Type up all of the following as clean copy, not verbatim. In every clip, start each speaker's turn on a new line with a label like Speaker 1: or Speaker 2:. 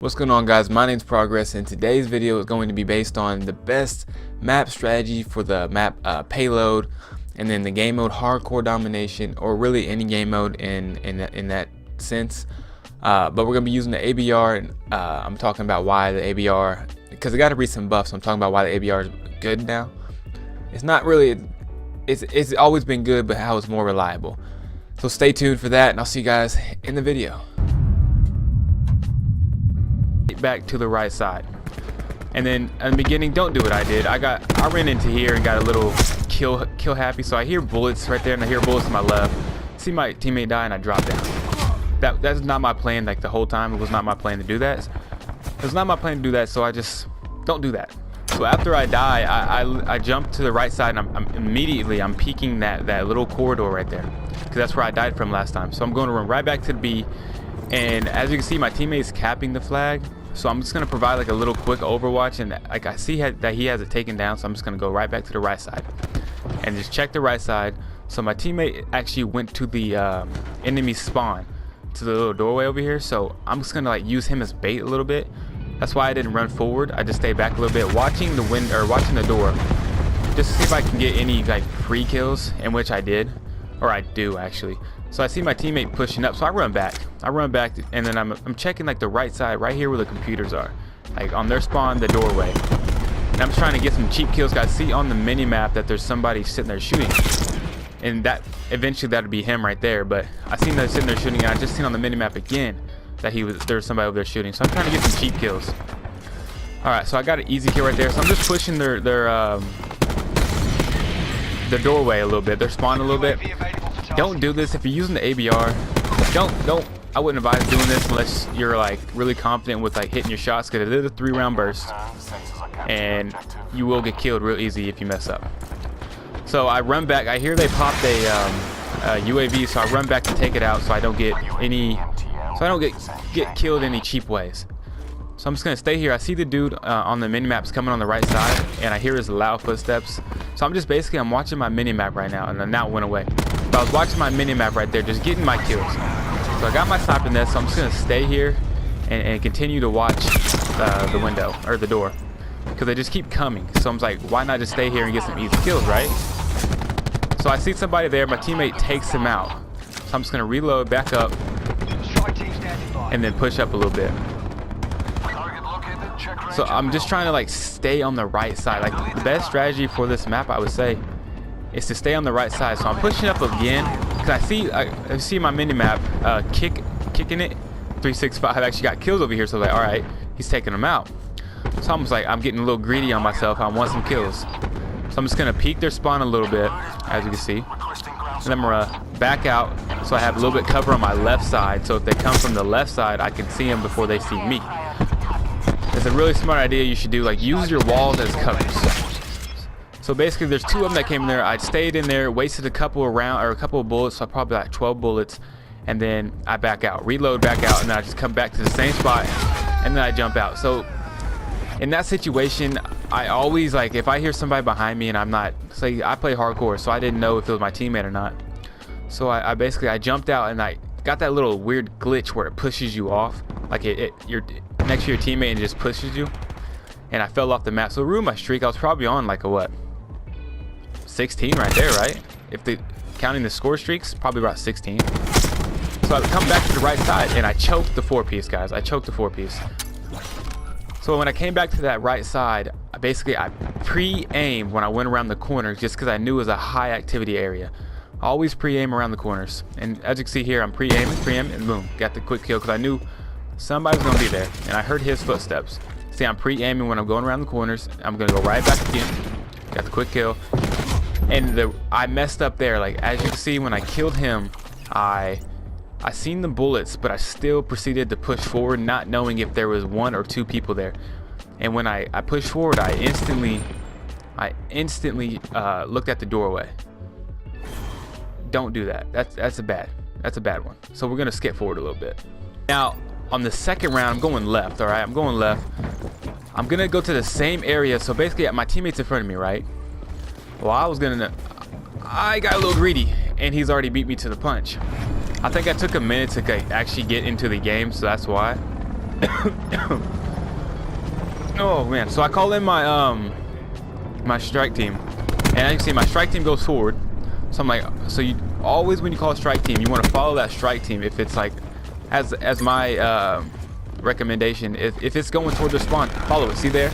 Speaker 1: What's going on, guys? My name's Progress, and today's video is going to be based on the best map strategy for the map payload, and then the game mode hardcore domination, or really any game mode in that sense. But we're gonna be using the ABR, and I'm talking about why the ABR, because it got a recent buff, so I'm talking about why the ABR is good now. It's not really, it's always been good, but how it's more reliable. So stay tuned for that, and I'll see you guys in the video. Back to the right side, and then in the beginning, don't do what I did. I ran into here and got a little kill happy, so I hear bullets right there and I hear bullets to my left, see my teammate die, and I drop down. That's not my plan. Like the whole time, it was not my plan to do that. It was not my plan to do that, so I just don't do that. So after I die, I jump to the right side, and I'm immediately peeking that little corridor right there, because that's where I died from last time. So I'm going to run right back to the B, and as you can see, my teammate's capping the flag. So I'm just gonna provide like a little quick overwatch, and like I see that he has it taken down, so I'm just gonna go right back to the right side and just check the right side. So my teammate actually went to the enemy spawn, to the little doorway over here, so I'm just gonna like use him as bait a little bit. That's why I didn't run forward. I just stayed back a little bit, watching the window, or watching the door, just to see if I can get any like free kills, in which I did, or I do actually. So I see my teammate pushing up, so I run back, and then I'm checking like the right side, right here where the computers are, like on their spawn, the doorway. And I'm trying to get some cheap kills. I see on the mini map that there's somebody sitting there shooting, and that eventually that'd be him right there. But I seen that sitting there shooting, and I just seen on the mini map again that there was somebody over there shooting. So I'm trying to get some cheap kills. All right, so I got an easy kill right there. So I'm just pushing their doorway a little bit, their spawn a little bit. Don't do this if you're using the ABR. Don't. I wouldn't advise doing this unless you're like really confident with like hitting your shots, because it is a 3-round burst, and you will get killed real easy if you mess up. So I run back. I hear they popped a UAV, so I run back to take it out, so I don't get get killed any cheap ways. So I'm just gonna stay here. I see the dude on the minimaps coming on the right side, and I hear his loud footsteps. So I'm watching my minimap right now, and now it went away. But I was watching my minimap right there, just getting my kills. So I got my sniper nest, so I'm just gonna stay here and continue to watch the window, or the door, because they just keep coming. So I'm like, why not just stay here and get some easy kills, right? So I see somebody there. My teammate takes him out. So I'm just gonna reload, back up, and then push up a little bit. So I'm just trying to like stay on the right side. Like the best strategy for this map, I would say, is to stay on the right side. So I'm pushing up again, because I see my mini map kicking it 365. I've actually got kills over here, so like, all right, he's taking them out. So I'm just like, I'm getting a little greedy on myself. I want some kills, so I'm just gonna peek their spawn a little bit, as you can see, and then I'm gonna back out, so I have a little bit cover on my left side. So if they come from the left side, I can see them before they see me. It's a really smart idea you should do. Like, use your walls as covers. So basically, there's 2 of them that came in there. I stayed in there, wasted a couple of bullets, so probably like 12 bullets, and then I back out, reload, back out, and then I just come back to the same spot, and then I jump out. So in that situation, I always, like, if I hear somebody behind me and I'm not, say I play hardcore, so I didn't know if it was my teammate or not. So I basically jumped out, and I got that little weird glitch where it pushes you off, like you're next to your teammate and it just pushes you, and I fell off the map. So it ruined my streak. I was probably on like a what, 16 right there, right? If counting the score streaks, probably about 16. So I come back to the right side, and I choked the 4-piece, guys. I choked the 4-piece. So when I came back to that right side, I pre-aimed when I went around the corners, just because I knew it was a high activity area. I always pre-aim around the corners, and as you can see here, I'm pre-aiming, and boom, got the quick kill, because I knew somebody's gonna be there, and I heard his footsteps. See, I'm pre-aiming when I'm going around the corners. I'm gonna go right back again. Got the quick kill, and I messed up there. Like, as you can see, when I killed him, I seen the bullets, but I still proceeded to push forward, not knowing if there was 1 or 2 people there. And when I pushed forward, I instantly looked at the doorway. Don't do that. That's a bad one. So we're gonna skip forward a little bit. Now on the second round, I'm going left. All right, I'm going left. I'm gonna go to the same area. So basically, my teammate's in front of me, right? Well, I got a little greedy, and he's already beat me to the punch. I think I took a minute to actually get into the game, so that's why. Oh man, so I call in my my strike team, and as you can see, my strike team goes forward. So I'm like, so you always, when you call a strike team, you want to follow that strike team. If it's like, as my recommendation, if it's going toward the spawn, follow it. See there,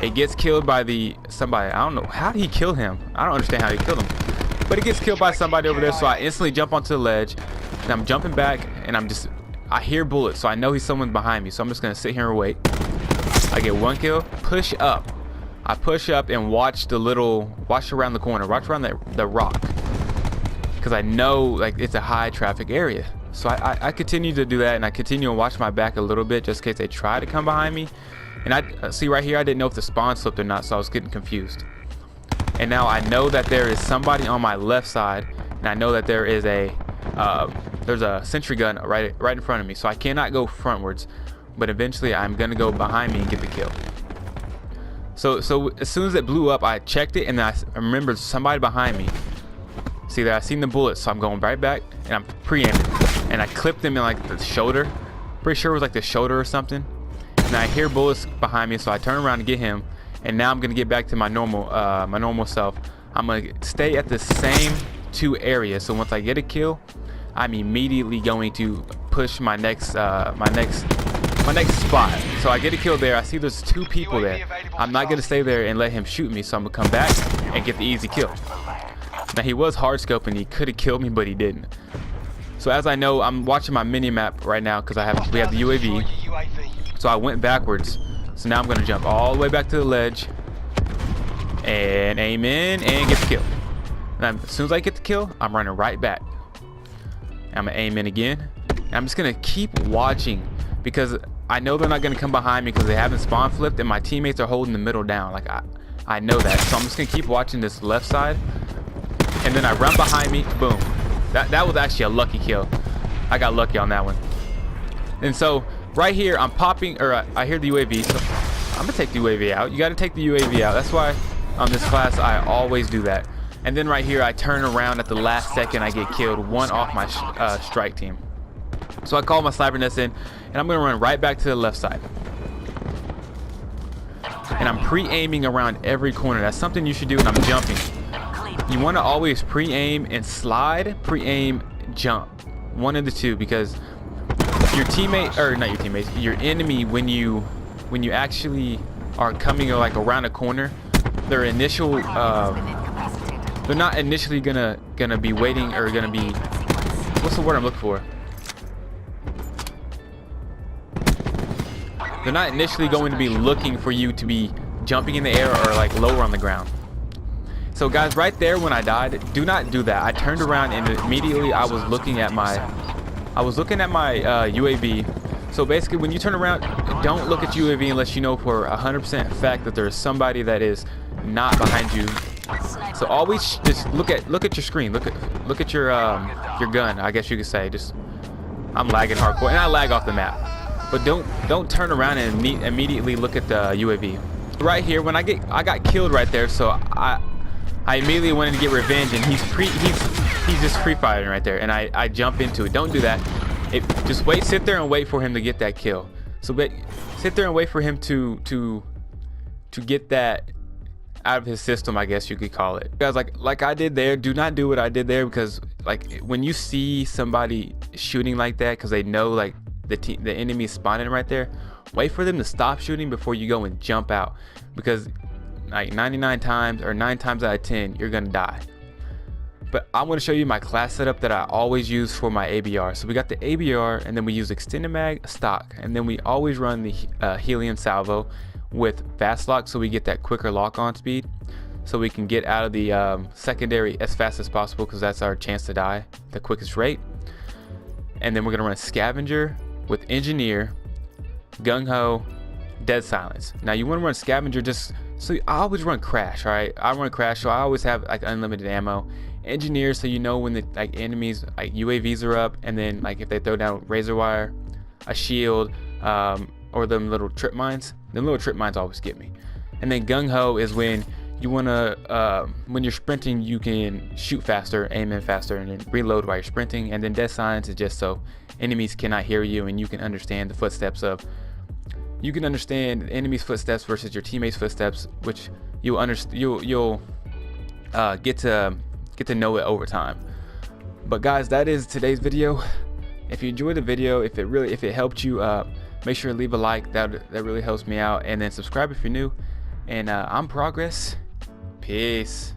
Speaker 1: it gets killed by somebody. I don't know how did he kill him. I don't understand how he killed him, but it gets killed by somebody over there. So I instantly jump onto the ledge, and I'm jumping back, and I hear bullets, so I know he's someone behind me. So I'm just gonna sit here and wait. I get one kill, push up. I push up and watch around the corner, watch around the rock, because I know like it's a high traffic area. So I continue to do that, and I continue to watch my back a little bit just in case they try to come behind me. And I see right here, I didn't know if the spawn slipped or not, so I was getting confused. And now I know that there is somebody on my left side, and I know that there is there's a sentry gun right in front of me, so I cannot go frontwards, but eventually I'm gonna go behind me and get the kill. So as soon as it blew up, I checked it, and then I remembered somebody behind me. See that I seen the bullets, so I'm going right back, and I'm pre-aiming, and I clipped him in like the shoulder. Pretty sure it was like the shoulder or something. And I hear bullets behind me, so I turn around to get him, and now I'm gonna get back to my normal self. I'm gonna stay at the same 2 areas, so once I get a kill, I'm immediately going to push my next spot. So I get a kill there. I see there's 2 people there. I'm not gonna stay there and let him shoot me, so I'm gonna come back and get the easy kill. Now he was hard scoping. He could have killed me, but he didn't. So as I know, I'm watching my mini map right now because we have the UAV. So I went backwards. So now I'm gonna jump all the way back to the ledge and aim in and get the kill. And as soon as I get the kill, I'm running right back. I'm gonna aim in again. And I'm just gonna keep watching, because I know they're not gonna come behind me because they haven't spawn flipped, and my teammates are holding the middle down. Like I know that, so I'm just gonna keep watching this left side, and then I run behind me. Boom! That was actually a lucky kill. I got lucky on that one. And so right here, I'm popping, or I hear the UAV, so I'm gonna take the UAV out. You got to take the UAV out. That's why on this class I always do that. And then right here, I turn around at the last second. I get killed, one off my strike team. So I call my sniper nest in, and I'm gonna run right back to the left side. And I'm pre-aiming around every corner. That's something you should do when I'm jumping. You want to always pre-aim and slide, pre-aim, jump. One of the two, because your teammate, or not your teammates, your enemy, when you actually are coming like around a corner, their initial they're not initially gonna be waiting, or gonna be, what's the word I'm looking for? They're not initially going to be looking for you to be jumping in the air or like lower on the ground. So guys, right there when I died, do not do that. I turned around and immediately I was looking at my UAV. So basically, when you turn around, don't look at UAV unless you know for 100% fact that there's somebody that is not behind you. So always just look at your screen. Look at your gun, I guess you could say. Just, I'm lagging hardcore, and I lag off the map. But don't turn around and immediately look at the UAV. Right here, when I got killed right there, so I immediately wanted to get revenge, and he's just free fighting right there, and I jump into it. Don't do that. Just sit there and wait for him to get that kill. So sit there and wait for him to get that out of his system, I guess you could call it. Guys, like I did there, do not do what I did there, because like when you see somebody shooting like that because they know like the enemy is spawning right there, wait for them to stop shooting before you go and jump out, because like 99 times or 9 times out of 10 you're gonna die. But I want to show you my class setup that I always use for my ABR. So we got the ABR, and then we use extended mag stock, and then we always run the helium salvo with fast lock, so we get that quicker lock on speed, so we can get out of the secondary as fast as possible, because that's our chance to die the quickest rate. And then we're gonna run scavenger with engineer, gung-ho, dead silence. Now you want to run scavenger just so I always run crash. All right, I run crash, so I always have like unlimited ammo. Engineer, so you know when the like enemies like UAVs are up, and then like if they throw down razor wire, a shield, or them little trip mines. Them little trip mines always get me. And then gung-ho is when you want to, when you're sprinting, you can shoot faster, aim in faster, and then reload while you're sprinting. And then dead silence is just so enemies cannot hear you, and you can understand the footsteps of, you can understand the enemy's footsteps versus your teammates' footsteps, which you'll get to know it over time. But guys, that is today's video. If you enjoyed the video, if it helped you, make sure to leave a like. That really helps me out. And then subscribe if you're new. And I'm Progress. Peace.